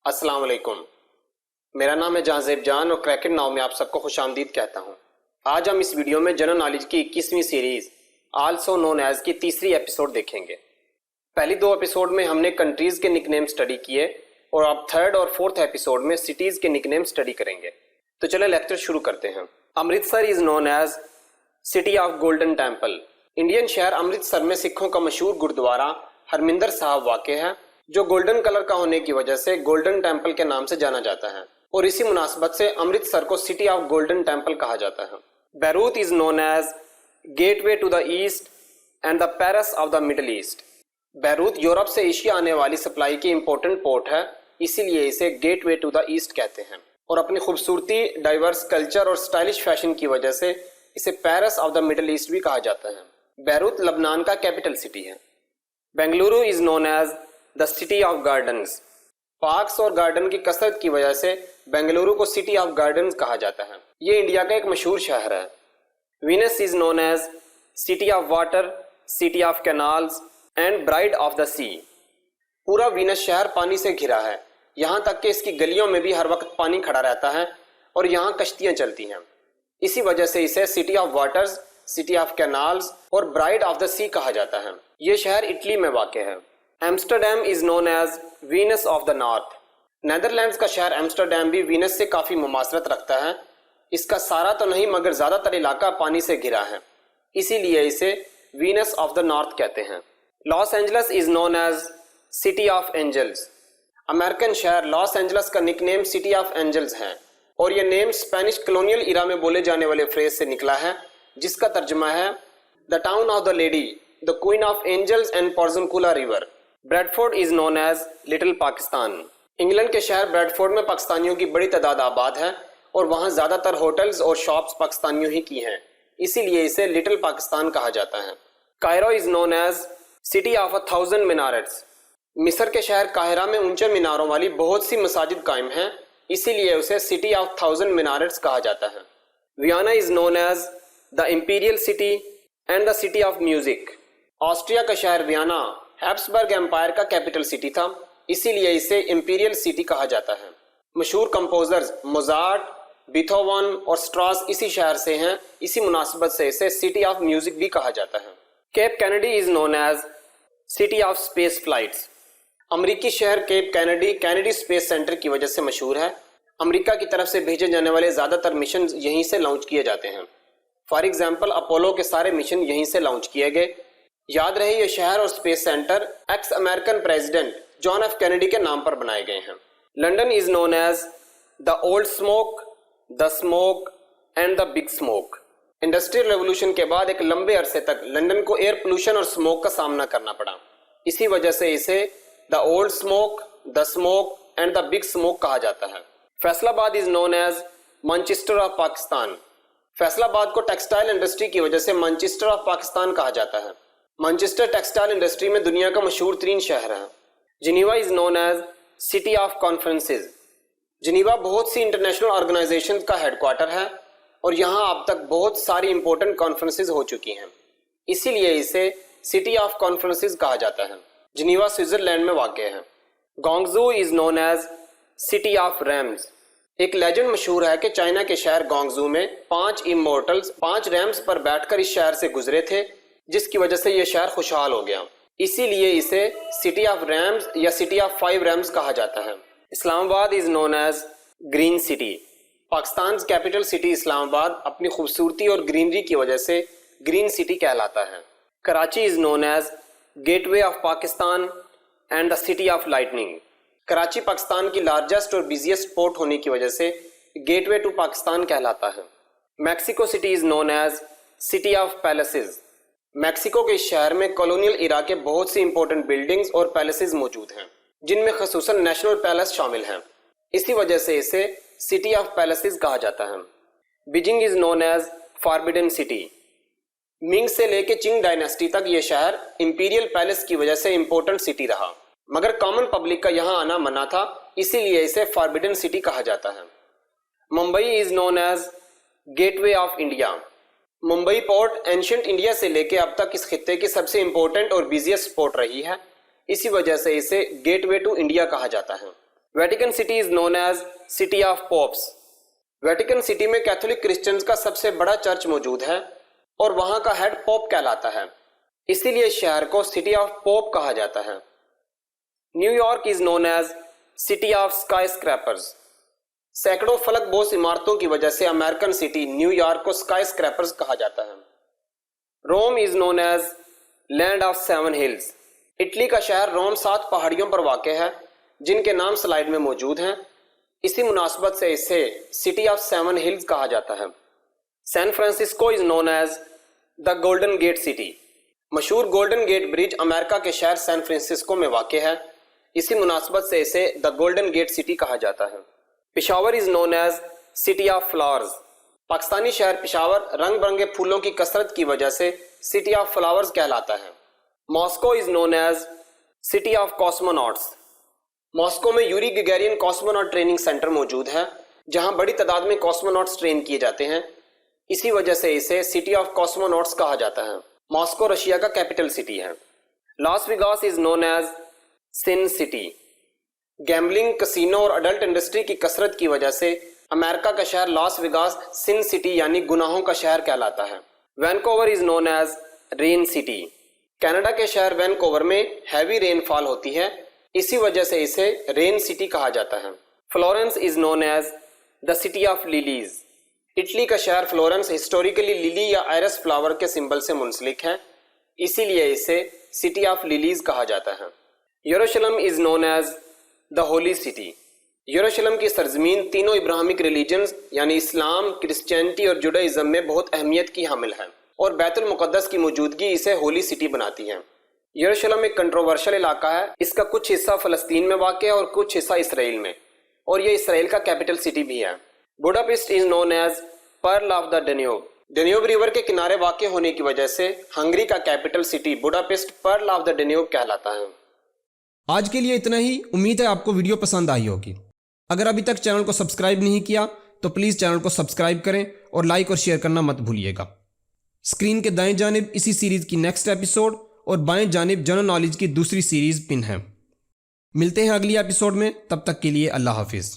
अस्सलाम वालेकुम। मेरा नाम है जहांजेब जान और क्रैकेट नाव में आप सबको खुशामदीद कहता हूँ। आज हम इस वीडियो में जनरल नॉलेज की 21वीं सीरीज आल्सो नोन एज की तीसरी एपिसोड देखेंगे। पहली दो एपिसोड में हमने कंट्रीज के निकनेम स्टडी किए और अब थर्ड और फोर्थ एपिसोड में सिटीज के निकनेम स्टडी करेंगे। तो चले लेक्चर शुरू करते हैं। Amritsar is known as city of golden temple. Indian शहर अमृतसर में सिखों का मशहूर गुरुद्वारा हरमिंदर साहब वाक़ है, जो गोल्डन कलर का होने की वजह से गोल्डन टेम्पल के नाम से जाना जाता है और इसी मुनासबत से अमृतसर को सिटी ऑफ गोल्डन टेम्पल कहा जाता है। Beirut is known as gateway to the east and the Paris of the Middle East. Beirut Europe से एशिया आने वाली सप्लाई की इंपॉर्टेंट पोर्ट है, इसीलिए इसे गेटवे टू द ईस्ट कहते हैं और अपनी खूबसूरती, डाइवर्स कल्चर और स्टाइलिश फैशन की वजह से इसे Paris of the Middle east भी कहा जाता है। बैरूत लबनान का कैपिटल सिटी है। Bengaluru is known as the city of gardens. Parks और गार्डन की कसरत की वजह से बेंगलुरु को सिटी ऑफ गार्डन्स कहा जाता है। ये इंडिया का एक मशहूर शहर है। Venice is known as city of water, city of canals and bride of the sea. पूरा वीनस शहर पानी से घिरा है, यहाँ तक कि इसकी गलियों में भी हर वक्त पानी खड़ा रहता है और यहाँ कश्तियाँ चलती हैं। इसी वजह से इसे city of waters, city of canals और ब्राइड ऑफ द सी कहा जाता है। ये शहर इटली में वाक़ है। Amsterdam is known as Venice of the north. Netherlands का शहर एम्स्टरडैम भी वीनस से काफ़ी मुमासरत रखता है। इसका सारा तो नहीं मगर ज़्यादातर इलाका पानी से घिरा है, इसीलिए इसे वीनस ऑफ द नॉर्थ कहते हैं। Los Angeles is known as city of angels. American शहर लॉस एंजलस का निकनेम सिटी ऑफ एंजल्स है और यह नेम स्पेनिश कॉलोनियल इरा में बोले जाने वाले फ्रेज से निकला है, जिसका तर्जुमा है the town of the lady, the queen of angels and Porciuncula river. Bradford is known as little Pakistan. England के शहर ब्रैडफोर्ड में पाकिस्तानियों की बड़ी तादाद आबाद है और वहाँ ज़्यादातर होटल्स और शॉप्स पाकिस्तानियों ही की हैं, इसीलिए इसे लिटिल पाकिस्तान कहा जाता है। Cairo is known as city of 1000 minarets. मिस्र के शहर काहिरा में ऊंचे मीनारों वाली बहुत सी मसाजिद कायम हैं, इसीलिए उसे सिटी ऑफ 1000 मीनारेट्स कहा जाता है। Vienna is known as the imperial city and the city of music. Austria का शहर वियना हैब्सबर्ग एम्पायर का कैपिटल सिटी था, इसीलिए इसे इंपीरियल सिटी कहा जाता है। मशहूर कंपोजर्स मोजार्ट, बीथोवन और स्ट्रास इसी शहर से हैं, इसी मुनासबत से इसे सिटी ऑफ म्यूजिक भी कहा जाता है। Cape Kennedy is known as city of space flights. अमरीकी शहर Cape Kennedy Kennedy space center की वजह से मशहूर है। अमरीका की तरफ से भेजे जाने वाले ज़्यादातर मिशन यहीं से लॉन्च किए जाते हैं। फॉर एग्जाम्पल अपोलो के सारे मिशन यहीं से लॉन्च किए गए। याद रहे ये शहर और space center ex American president John F Kennedy के नाम पर बनाए गए हैं। London is known as the old smoke, the smoke and the big smoke. Industrial revolution के बाद एक लंबे अरसे तक लंदन को एयर पोल्यूशन और स्मोक का सामना करना पड़ा, इसी वजह से इसे the old smoke, the smoke and the big smoke कहा जाता है। Faisalabad is known as Manchester of Pakistan. Faisalabad को टेक्सटाइल इंडस्ट्री की वजह से मैनचेस्टर ऑफ पाकिस्तान कहा जाता है। मैनचेस्टर टेक्सटाइल इंडस्ट्री में दुनिया का मशहूर तरीन शहर है। Geneva is known as city of conferences. Geneva बहुत सी इंटरनेशनल ऑर्गेनाइजेशन का हेडक्वार्टर है और यहाँ अब तक बहुत सारी इंपॉर्टेंट कॉन्फ्रेंसेज हो चुकी हैं, इसीलिए इसे सिटी ऑफ कॉन्फ्रेंसेज कहा जाता है। जिनीवा स्विट्जरलैंड में वाक़ है। Gongju is known as city of rams. एक लेजेंड मशहूर है कि चाइना के शहर गोंगजू में 5 इमोर्टल्स 5 रैम्स पर बैठकर इस शहर से गुजरे थे, जिसकी वजह से यह शहर खुशहाल हो गया, इसीलिए इसे सिटी ऑफ रैम्स या सिटी ऑफ 5 रैम्स कहा जाता है। Islamabad is known as green city. Pakistan capital city Islamabad अपनी खूबसूरती और ग्रीनरी की वजह से ग्रीन सिटी कहलाता है। Karachi is known as gateway of Pakistan and the city of lightning. Karachi Pakistan की लार्जेस्ट और बिजिएस्ट पोर्ट होने की वजह से गेटवे टू पाकिस्तान कहलाता है। Mexico City is known as city of palaces. Mexico के शहर में कॉलोनियल इरा के बहुत सी इंपॉर्टेंट बिल्डिंग्स और पैलेसेस मौजूद हैं, जिनमें खसूसन नेशनल पैलेस शामिल हैं, इसी वजह से इसे सिटी ऑफ पैलेसेस कहा जाता है। Beijing is known as forbidden city. Ming से लेके चिंग डायनेस्टी तक ये शहर इंपीरियल पैलेस की वजह से इंपॉर्टेंट सिटी रहा, मगर कॉमन पब्लिक का यहाँ आना मना था, इसीलिए इसे फॉरबिडन सिटी कहा जाता है। Mumbai is known as gateway of India. Mumbai port ancient India से लेके अब तक इस खित्ते की सबसे इंपॉर्टेंट और बिजिएस्ट पोर्ट रही है, इसी वजह से इसे गेटवे टू इंडिया कहा जाता है। Vatican City is known as city of popes. Vatican City में कैथोलिक क्रिश्चियंस का सबसे बड़ा चर्च मौजूद है और वहां का हेड पोप कहलाता है, इसीलिए शहर को सिटी ऑफ पोप कहा जाता है। New York is known as city of skyscrapers. सैकड़ों फलकबोस इमारतों की वजह से अमेरिकन सिटी न्यूयॉर्क को स्काई स्क्रैपर्स कहा जाता है। Rome is known as land of 7 hills. Italy का शहर रोम 7 पहाड़ियों पर वाक़ है जिनके नाम स्लाइड में मौजूद हैं। इसी मुनासबत से इसे सिटी ऑफ 7 हिल्स कहा जाता है। San Francisco is known as the golden gate city. मशहूर गोल्डन गेट ब्रिज अमेरिका के शहर सैन फ्रांसिस्को में वाक़ है, इसी मुनासबत से इसे द गोल्डन गेट सिटी कहा जाता है। Peshawar is known as city of flowers. Pakistani शहर पेशावर रंग बिरंगे फूलों की कसरत की वजह से सिटी ऑफ फ्लावर्स कहलाता है। Moscow is known as city of cosmonauts. Moscow में Yuri Gagarin cosmonaut training center मौजूद है जहां बड़ी तादाद में कॉस्मोनॉट्स ट्रेन किए जाते हैं, इसी वजह से इसे सिटी ऑफ कॉस्मोनॉट्स कहा जाता है। मॉस्को रशिया का कैपिटल सिटी है। Las Vegas is known as sin city. Gambling, casino और अडल्ट इंडस्ट्री की कसरत की वजह से अमेरिका का शहर लॉस वेगास सिन सिटी यानी गुनाहों का शहर कहलाता है। Vancouver is known as rain city. Canada के शहर वैनकोवर में हैवी रेनफॉल होती है, इसी वजह से इसे रेन सिटी कहा जाता है। Florence is known as the city of lilies. Italy का शहर फ्लोरेंस हिस्टोरिकली लिली या आयरस फ्लावर के सिंबल से मुंसलिक है, इसीलिए इसे सिटी ऑफ लिलीज कहा जाता है। Jerusalem is known as the holy city. Jerusalem की सरजमीन तीनों इब्राहिमिक रिलीजन्स यानी इस्लाम, क्रिश्चियनिटी और जुडाइज्म में बहुत अहमियत की हामिल है और बैतुल मुक़द्दस की मौजूदगी इसे होली सिटी बनाती है। यरूशलेम एक कंट्रोवर्शियल इलाका है, इसका कुछ हिस्सा फ़लस्तीन में वाक़ है और कुछ हिस्सा इसराइल में, और यह इसराइल का कैपिटल सिटी भी है। Budapest is known as pearl of the Danube. Danube river के किनारे वाक़ होने की वजह से हंगरी का capital city Budapest pearl of the Danube कहलाता है। आज के लिए इतना ही। उम्मीद है आपको वीडियो पसंद आई होगी। अगर अभी तक चैनल को सब्सक्राइब नहीं किया तो प्लीज़ चैनल को सब्सक्राइब करें और लाइक और शेयर करना मत भूलिएगा। स्क्रीन के दाएं जानिब इसी सीरीज़ की नेक्स्ट एपिसोड और बाएं जानिब जनरल नॉलेज की दूसरी सीरीज़ पिन है। मिलते हैं अगली एपिसोड में, तब तक के लिए अल्लाह हाफिज़।